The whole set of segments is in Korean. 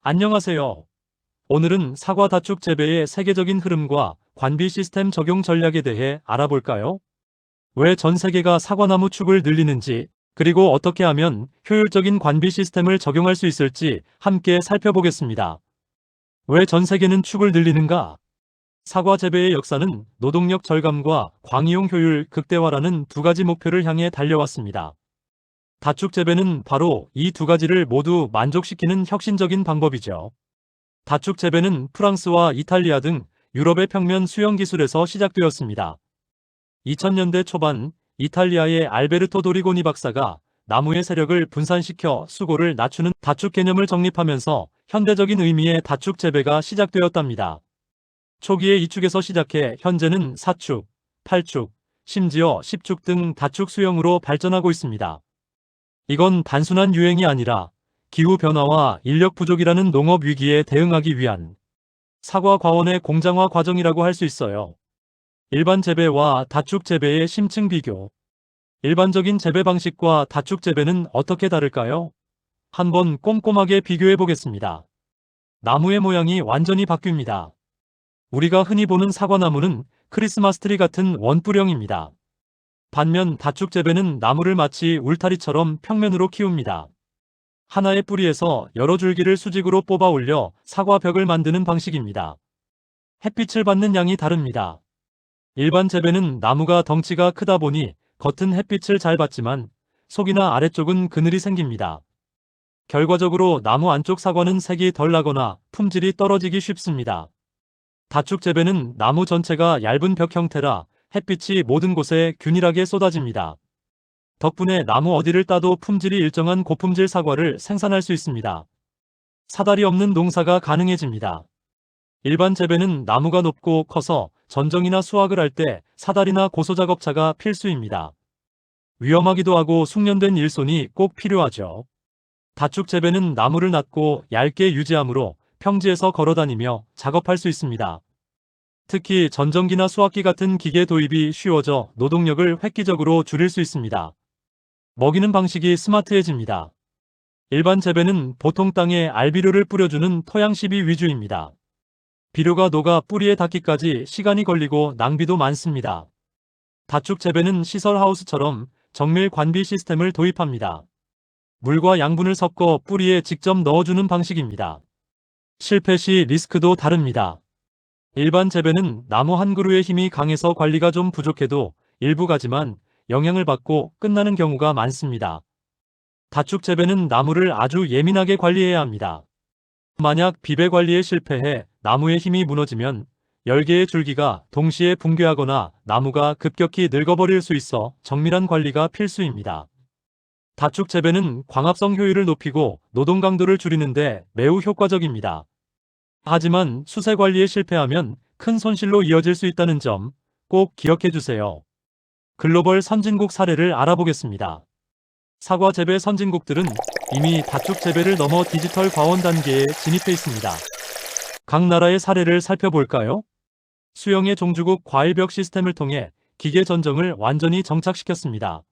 안녕하세요. 오늘은 사과 다축 재배의 세계적인 흐름과 관비 시스템 적용 전략에 대해 알아볼까요? 왜 전 세계가 사과나무 축을 늘리는지, 그리고 어떻게 하면 효율적인 관비 시스템을 적용할 수 있을지 함께 살펴보겠습니다. 왜 전 세계는 축을 늘리는가? 사과 재배의 역사는 노동력 절감과 광이용 효율 극대화라는 두 가지 목표를 향해 달려왔습니다. 다축 재배는 바로 이 두 가지를 모두 만족시키는 혁신적인 방법이죠. 다축 재배는 프랑스와 이탈리아 등 유럽의 평면 수영 기술에서 시작되었습니다. 2000년대 초반 이탈리아의 알베르토 도리고니 박사가 나무의 세력을 분산시켜 수고를 낮추는 다축 개념을 정립하면서 현대적인 의미의 다축 재배가 시작되었답니다. 초기에 2축에서 시작해 현재는 4축, 8축, 심지어 10축 등 다축 수영으로 발전하고 있습니다. 이건 단순한 유행이 아니라 기후변화와 인력 부족이라는 농업 위기에 대응하기 위한 사과 과원의 공장화 과정이라고 할 수 있어요. 일반 재배와 다축 재배의 심층 비교. 일반적인 재배 방식과 다축 재배는 어떻게 다를까요? 한번 꼼꼼하게 비교해 보겠습니다. 나무의 모양이 완전히 바뀝니다. 우리가 흔히 보는 사과나무는 크리스마스 트리 같은 원뿔형입니다. 반면 다축 재배는 나무를 마치 울타리처럼 평면으로 키웁니다. 하나의 뿌리에서 여러 줄기를 수직으로 뽑아 올려 사과벽을 만드는 방식입니다. 햇빛을 받는 양이 다릅니다. 일반 재배는 나무가 덩치가 크다 보니 겉은 햇빛을 잘 받지만 속이나 아래쪽은 그늘이 생깁니다. 결과적으로 나무 안쪽 사과는 색이 덜 나거나 품질이 떨어지기 쉽습니다. 다축 재배는 나무 전체가 얇은 벽 형태라 햇빛이 모든 곳에 균일하게 쏟아집니다. 덕분에 나무 어디를 따도 품질이 일정한 고품질 사과를 생산할 수 있습니다. 사다리 없는 농사가 가능해집니다. 일반 재배는 나무가 높고 커서 전정이나 수확을 할 때 사다리나 고소작업차가 필수입니다. 위험하기도 하고 숙련된 일손이 꼭 필요하죠. 다축 재배는 나무를 낮고 얇게 유지하므로 평지에서 걸어다니며 작업할 수 있습니다. 특히 전정기나 수확기 같은 기계 도입이 쉬워져 노동력을 획기적으로 줄일 수 있습니다. 먹이는 방식이 스마트해집니다. 일반 재배는 보통 땅에 알비료를 뿌려주는 토양시비 위주입니다. 비료가 녹아 뿌리에 닿기까지 시간이 걸리고 낭비도 많습니다. 다축 재배는 시설 하우스처럼 정밀 관비 시스템을 도입합니다. 물과 양분을 섞어 뿌리에 직접 넣어주는 방식입니다. 실패 시 리스크도 다릅니다. 일반 재배는 나무 한 그루의 힘이 강해서 관리가 좀 부족해도 일부 가지만 영향을 받고 끝나는 경우가 많습니다. 다축 재배는 나무를 아주 예민하게 관리해야 합니다. 만약 비배 관리에 실패해 나무의 힘이 무너지면 10개의 줄기가 동시에 붕괴하거나 나무가 급격히 늙어버릴 수 있어 정밀한 관리가 필수입니다. 다축 재배는 광합성 효율을 높이고 노동 강도를 줄이는데 매우 효과적입니다. 하지만 수세 관리에 실패하면 큰 손실로 이어질 수 있다는 점 꼭 기억해 주세요. 글로벌 선진국 사례를 알아보겠습니다. 사과 재배 선진국들은 이미 다축 재배를 넘어 디지털 과원 단계에 진입해 있습니다. 각 나라의 사례를 살펴볼까요? 수영의 종주국 과일벽 시스템을 통해 기계 전정을 완전히 정착시켰습니다.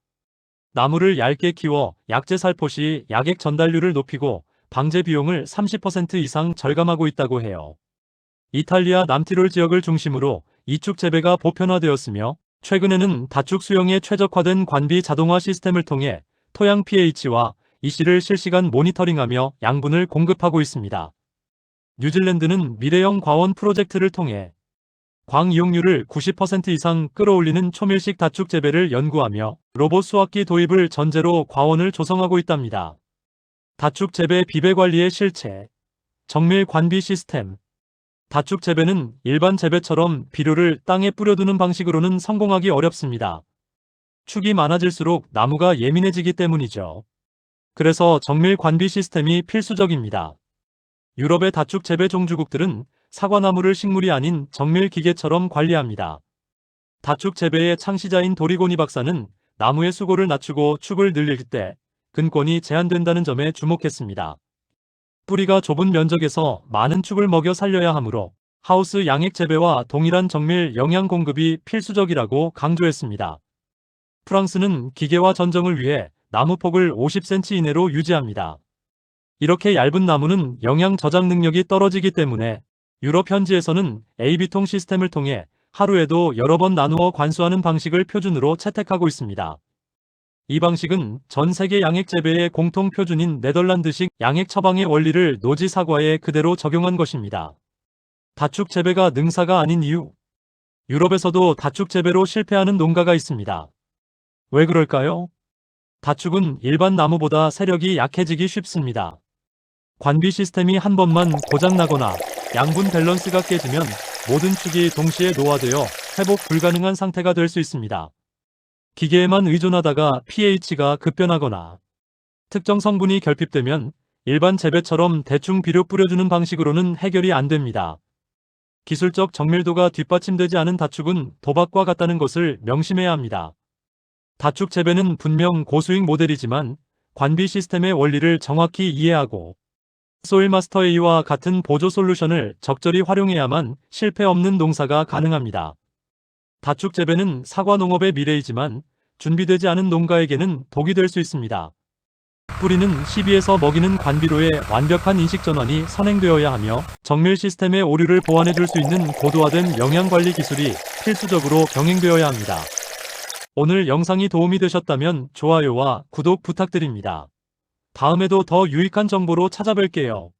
나무를 얇게 키워 약재 살포시 약액 전달률을 높이고 방제 비용을 30% 이상 절감하고 있다고 해요. 이탈리아 남티롤 지역을 중심으로 이축 재배가 보편화되었으며 최근에는 다축 수영에 최적화된 관비 자동화 시스템을 통해 토양 pH와 EC를 실시간 모니터링하며 양분을 공급하고 있습니다. 뉴질랜드는 미래형 과원 프로젝트를 통해 광 이용률을 90% 이상 끌어올리는 초밀식 다축 재배를 연구하며 로봇 수확기 도입을 전제로 과원을 조성하고 있답니다. 다축 재배 비배 관리의 실체. 정밀 관비 시스템. 다축 재배는 일반 재배처럼 비료를 땅에 뿌려두는 방식으로는 성공하기 어렵습니다. 축이 많아질수록 나무가 예민해지기 때문이죠. 그래서 정밀 관비 시스템이 필수적입니다. 유럽의 다축 재배 종주국들은 사과나무를 식물이 아닌 정밀 기계처럼 관리합니다. 다축 재배의 창시자인 도리고니 박사는 나무의 수고를 낮추고 축을 늘릴 때 근권이 제한된다는 점에 주목했습니다. 뿌리가 좁은 면적에서 많은 축을 먹여 살려야 하므로 하우스 양액 재배와 동일한 정밀 영양 공급이 필수적이라고 강조했습니다. 프랑스는 기계화 전정을 위해 나무 폭을 50cm 이내로 유지합니다. 이렇게 얇은 나무는 영양 저장 능력이 떨어지기 때문에 유럽 현지에서는 AB통 시스템을 통해 하루에도 여러 번 나누어 관수하는 방식을 표준으로 채택하고 있습니다. 이 방식은 전 세계 양액 재배의 공통 표준인 네덜란드식 양액 처방의 원리를 노지 사과에 그대로 적용한 것입니다. 다축 재배가 능사가 아닌 이유. 유럽에서도 다축 재배로 실패하는 농가가 있습니다. 왜 그럴까요? 다축은 일반 나무보다 세력이 약해지기 쉽습니다. 관비 시스템이 한 번만 고장나거나 양분 밸런스가 깨지면 모든 축이 동시에 노화되어 회복 불가능한 상태가 될 수 있습니다. 기계에만 의존하다가 pH가 급변하거나 특정 성분이 결핍되면 일반 재배처럼 대충 비료 뿌려주는 방식으로는 해결이 안 됩니다. 기술적 정밀도가 뒷받침되지 않은 다축은 도박과 같다는 것을 명심해야 합니다. 다축 재배는 분명 고수익 모델이지만 관비 시스템의 원리를 정확히 이해하고 소일마스터 A와 같은 보조 솔루션을 적절히 활용해야만 실패 없는 농사가 가능합니다. 다축 재배는 사과 농업의 미래이지만 준비되지 않은 농가에게는 독이 될 수 있습니다. 뿌리는 시비에서 먹이는 관비로의 완벽한 인식 전환이 선행되어야 하며 정밀 시스템의 오류를 보완해 줄 수 있는 고도화된 영양 관리 기술이 필수적으로 병행되어야 합니다. 오늘 영상이 도움이 되셨다면 좋아요와 구독 부탁드립니다. 다음에도 더 유익한 정보로 찾아뵐게요.